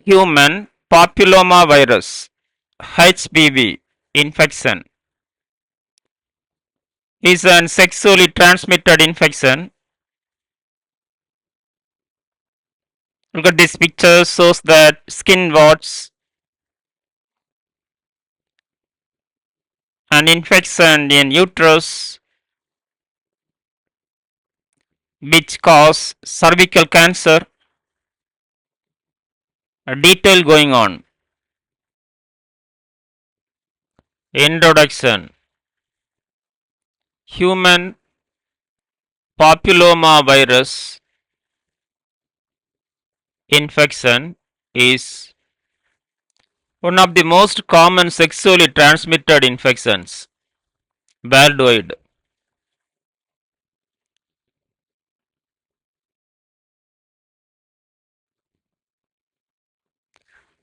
Human papillomavirus HPV infection is an sexually transmitted infection. Look at this picture, shows that skin warts, an infection in uterus which cause cervical cancer. A detail going on. Introduction. Human papillomavirus infection is one of the most common sexually transmitted infections worldwide.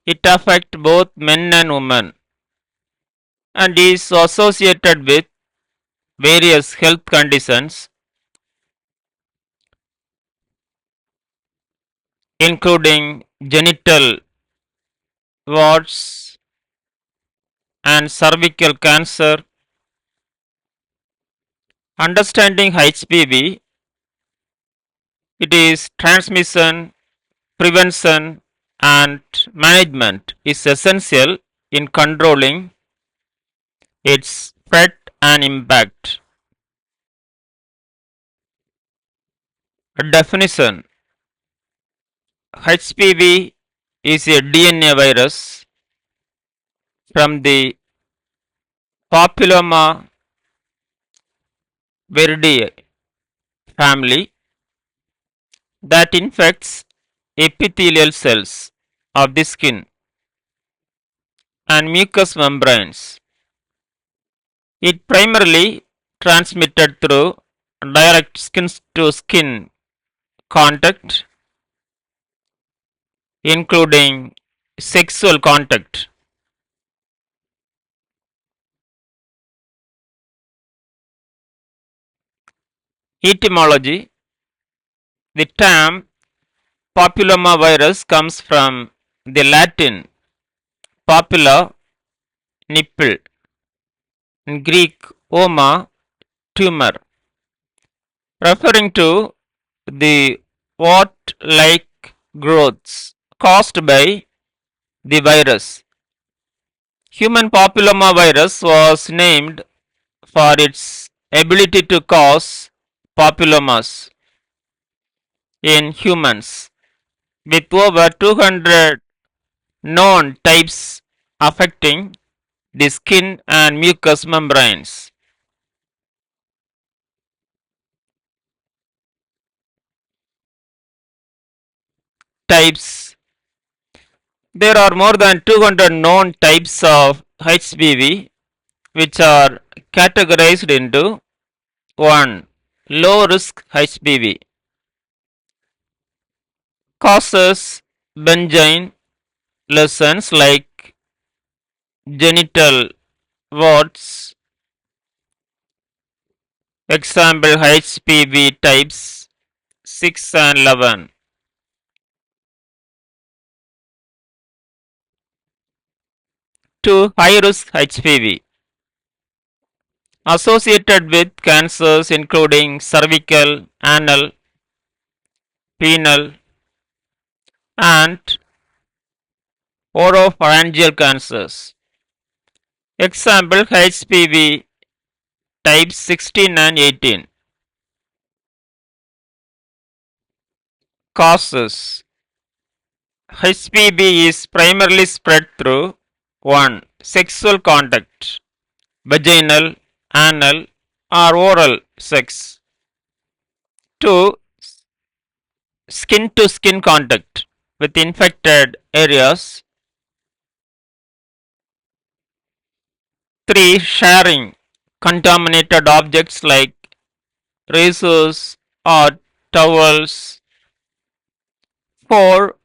It affects both men and women and is associated with various health conditions including genital warts and cervical cancer. Understanding HPV, it is transmission, prevention and management is essential in controlling its spread and impact. A definition. HPV is a DNA virus from the Papillomaviridae family that infects epithelial cells of the skin and mucous membranes. It primarily transmitted through direct skin to skin contact, including sexual contact. Etymology. The term papillomavirus comes from the Latin papilla, nipple, in Greek oma, tumor, referring to the wart-like growths caused by the virus. Human papillomavirus was named for its ability to cause papillomas in humans, with over 200 known types affecting the skin and mucous membranes. Types. There are more than 200 known types of HPV, which are categorized into 1. Low risk HPV. Causes benign lesions like genital warts. Example HPV types 6 and 11. 2. High risk HPV. Associated with cancers including cervical, anal, penile, and oropharyngeal cancers. Example HPV types 16 and 18. Causes. HPV is primarily spread through 1. Sexual contact, vaginal, anal, or oral sex. 2. Skin to skin contact with infected areas. 3. Sharing contaminated objects like razors or towels. 4.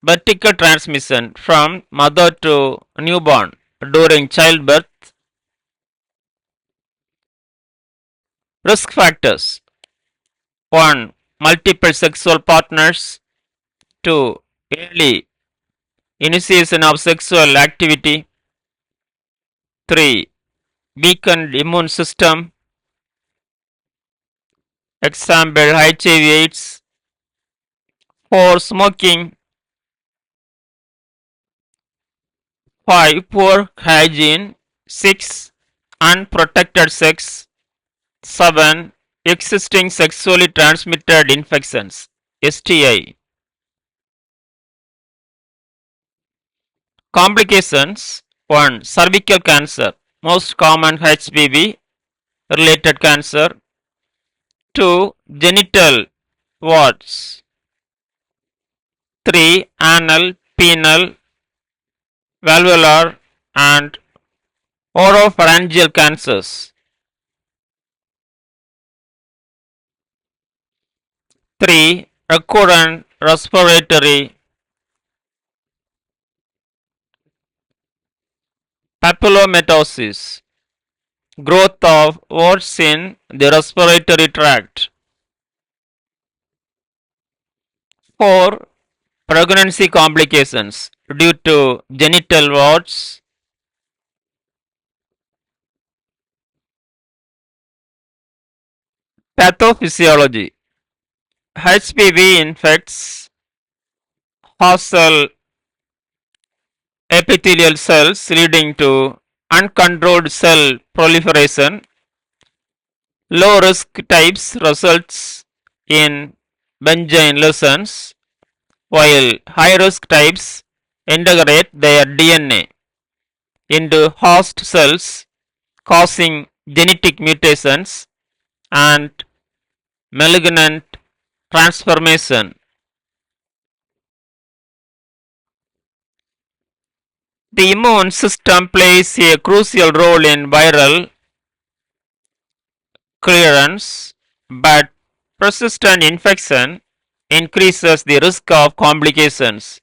Vertical transmission from mother to newborn during childbirth. Risk factors. 1. Multiple sexual partners. 2. Early initiation of sexual activity. 3. Weakened immune system, example HIV/AIDS. 4. Smoking. 5. Poor hygiene. 6. Unprotected sex. 7. Existing sexually transmitted infections, STI. Complications. 1. Cervical cancer, most common HPV related cancer. 2. Genital warts. 3. Anal, penile, valvular and oropharyngeal cancers. 3. Recurrent respiratory papillomatosis, growth of warts in the respiratory tract. 4. Pregnancy complications due to genital warts. Pathophysiology. HPV infects host cell epithelial cells leading to uncontrolled cell proliferation. Low risk types results in benign lesions, while high risk types integrate their DNA into host cells, causing genetic mutations and malignant transformation. The immune system plays a crucial role in viral clearance, but persistent infection increases the risk of complications.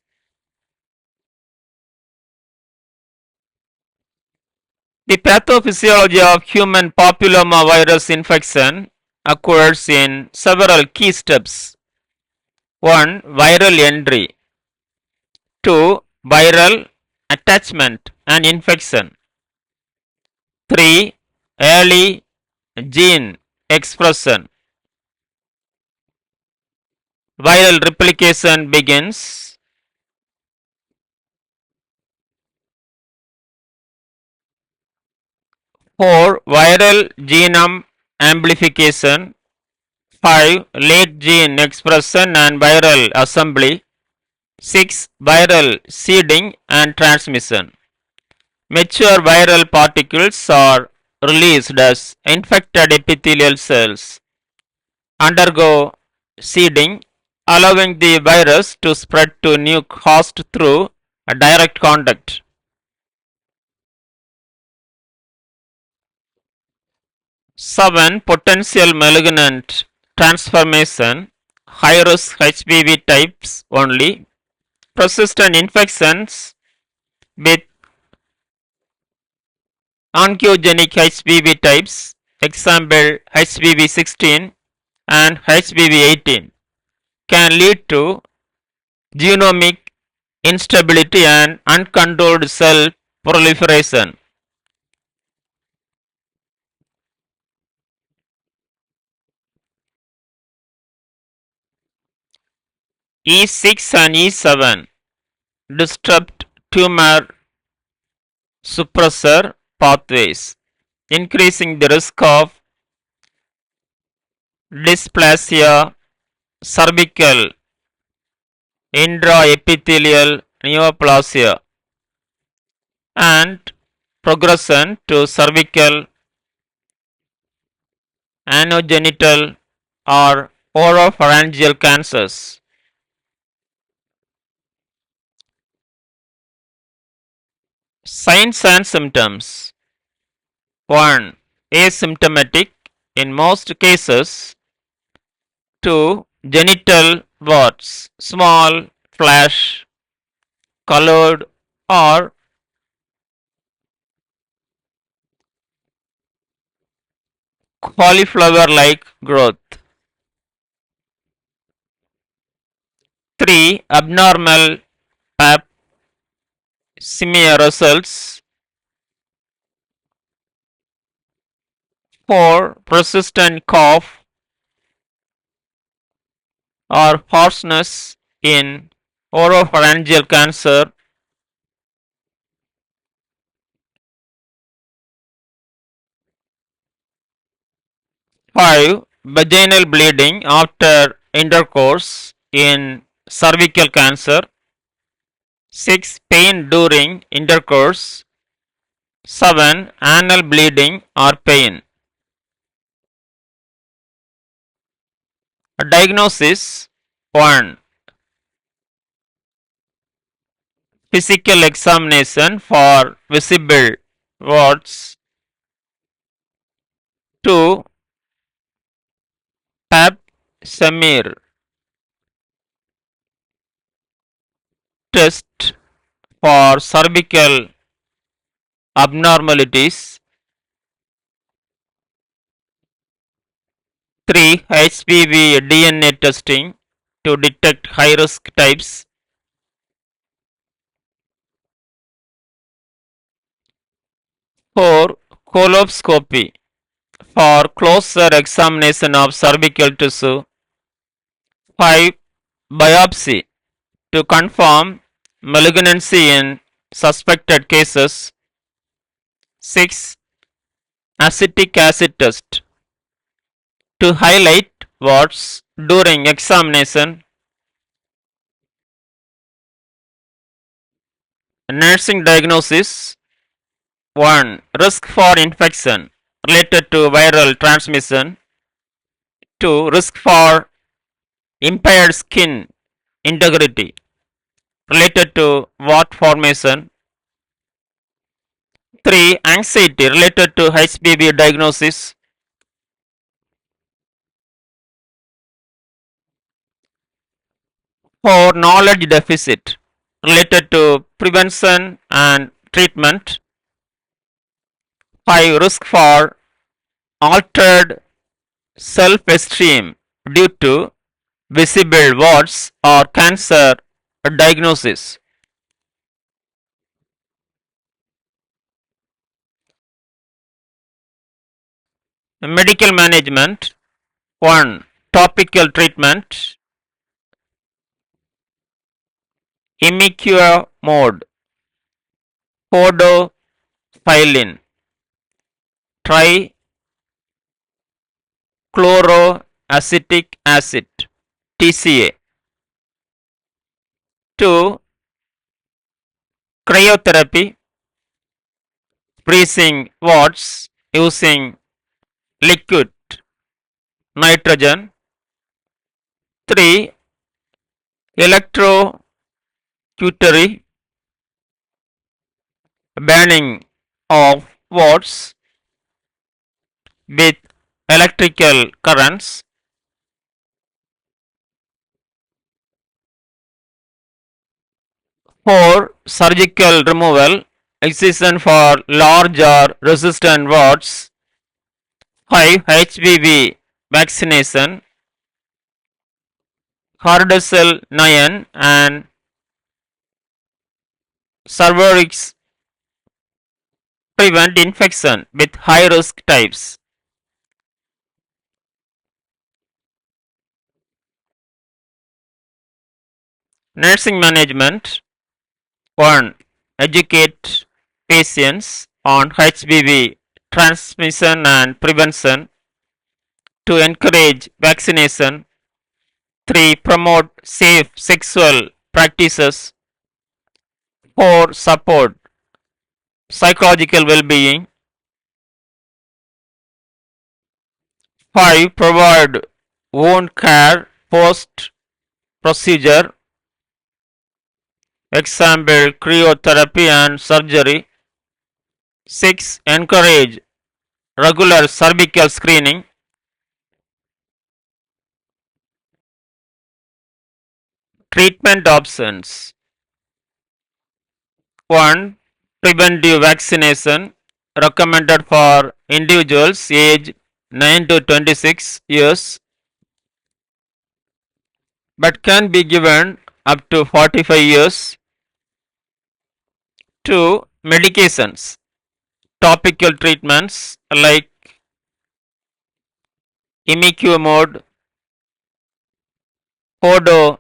The pathophysiology of human papillomavirus infection occurs in several key steps. 1. Viral entry. 2. Viral attachment and infection. 3. Early gene expression. Viral replication begins. 4. Viral genome amplification. 5. Late gene expression and viral assembly. 6. Viral seeding and transmission. Mature viral particles are released as infected epithelial cells undergo seeding, allowing the virus to spread to new host through a direct contact. 7. Potential malignant transformation, high risk HPV types only, persistent infections with oncogenic HPV types, example HPV 16 and HPV 18, can lead to genomic instability and uncontrolled cell proliferation. E6 and E7 disrupt tumor suppressor pathways, increasing the risk of dysplasia, cervical intraepithelial neoplasia, and progression to cervical anogenital or oropharyngeal cancers. Signs and symptoms. 1. Asymptomatic in most cases. 2. Genital warts, small, flash, colored or cauliflower-like growth. 3. Abnormal pap smear results. 4. Persistent cough or hoarseness in oropharyngeal cancer. 5. Vaginal bleeding after intercourse in cervical cancer. 6. Pain during intercourse. 7. Anal bleeding or pain. Diagnosis. 1. Physical examination for visible warts. 2. Pap smear test for cervical abnormalities. 3. HPV DNA testing to detect high risk types. 4. Colposcopy for closer examination of cervical tissue. 5. Biopsy to confirm malignancy in suspected cases. 6. Acetic acid test to highlight warts during examination. Nursing diagnosis. 1. Risk for infection related to viral transmission. 2. Risk for impaired skin integrity related to wart formation. 3. Anxiety related to HPV diagnosis. 4. Knowledge deficit related to prevention and treatment. 5. Risk for altered self-esteem due to visible warts or cancer diagnosis. Medical management. 1. Topical treatment. Imicure podophyllin, trichloroacetic acid, TCA. 2. Cryotherapy, freezing warts using liquid nitrogen. 3. Electrocautery, burning of warts with electrical currents. 4. Surgical removal, excision for large or resistant warts. 5. HPV vaccination, Hardcell 9 and Cervarix prevent infection with high risk types. Nursing management. 1. Educate patients on HPV transmission and prevention. 2. Encourage vaccination. 3. Promote safe sexual practices. 4. Support psychological well-being. 5. Provide wound care post procedure, example cryotherapy and surgery. 6. Encourage regular cervical screening. Treatment options. 1. Preventive vaccination recommended for individuals aged 9 to 26 years but can be given up to 45 years. 2. Medications. Topical treatments like imiquimod, podophylox,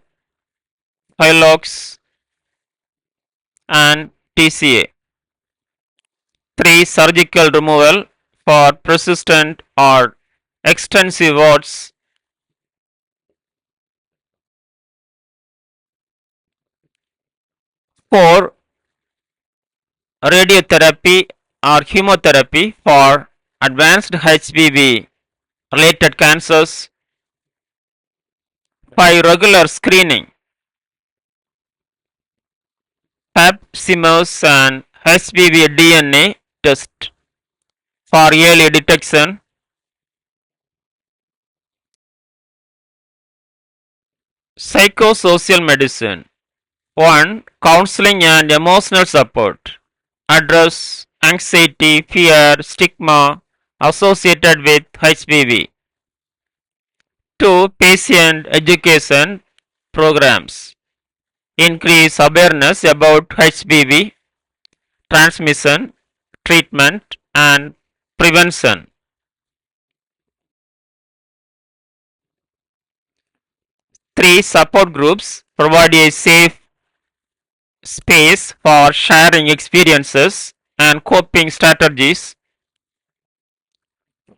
and TCA. 3. Surgical removal for persistent or extensive warts. 4. Radiotherapy or chemotherapy for advanced HPV related cancers. 5. Regular screening, pap smears and HPV DNA test for early detection. Psychosocial medicine. 1. Counseling and emotional support. Address anxiety, fear, stigma associated with HPV. 2. Patient education programs. Increase awareness about HPV transmission, treatment, and prevention. 3. Support groups provide a safe space for sharing experiences and coping strategies.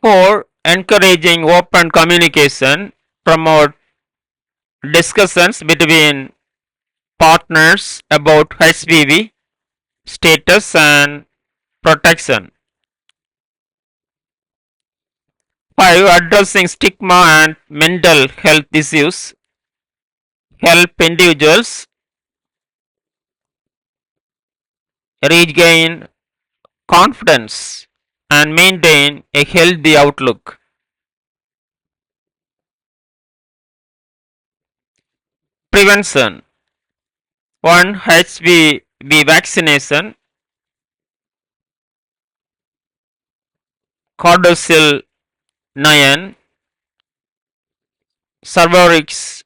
4. Encouraging open communication, promote discussions between partners about HPV status and protection. 5. Addressing stigma and mental health issues, help individuals regain confidence and maintain a healthy outlook. Prevention. 1. HPV vaccination, Cordocil 9, Cervarix.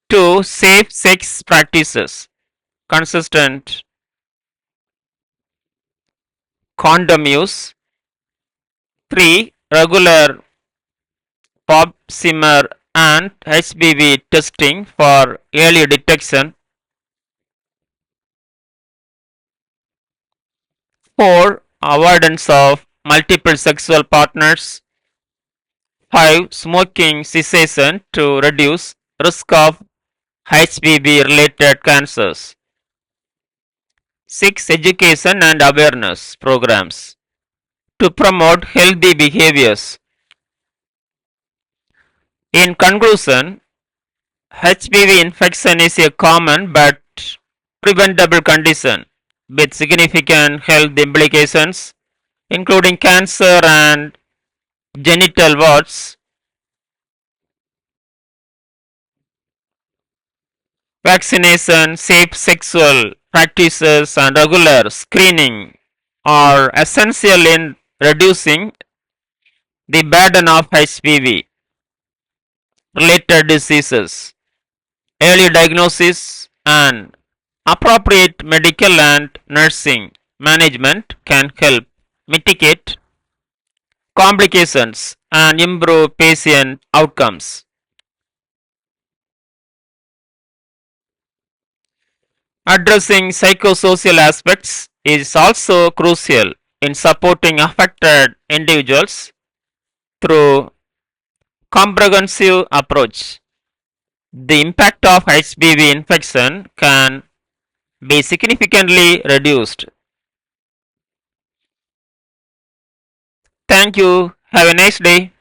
2. Safe sex practices, consistent condom use. 3. Regular pap smear and HPV testing for early detection. 4. Avoidance of multiple sexual partners. 5. Smoking cessation to reduce risk of HPV related cancers. 6. Education and awareness programs to promote healthy behaviors. In conclusion, HPV infection is a common but preventable condition with significant health implications, including cancer and genital warts. Vaccination, safe sexual practices, and regular screening are essential in reducing the burden of HPV related diseases. Early diagnosis and appropriate medical and nursing management can help mitigate complications and improve patient outcomes. Addressing psychosocial aspects is also crucial in supporting affected individuals through comprehensive approach. The impact of HPV infection can be significantly reduced. Thank you. Have a nice day.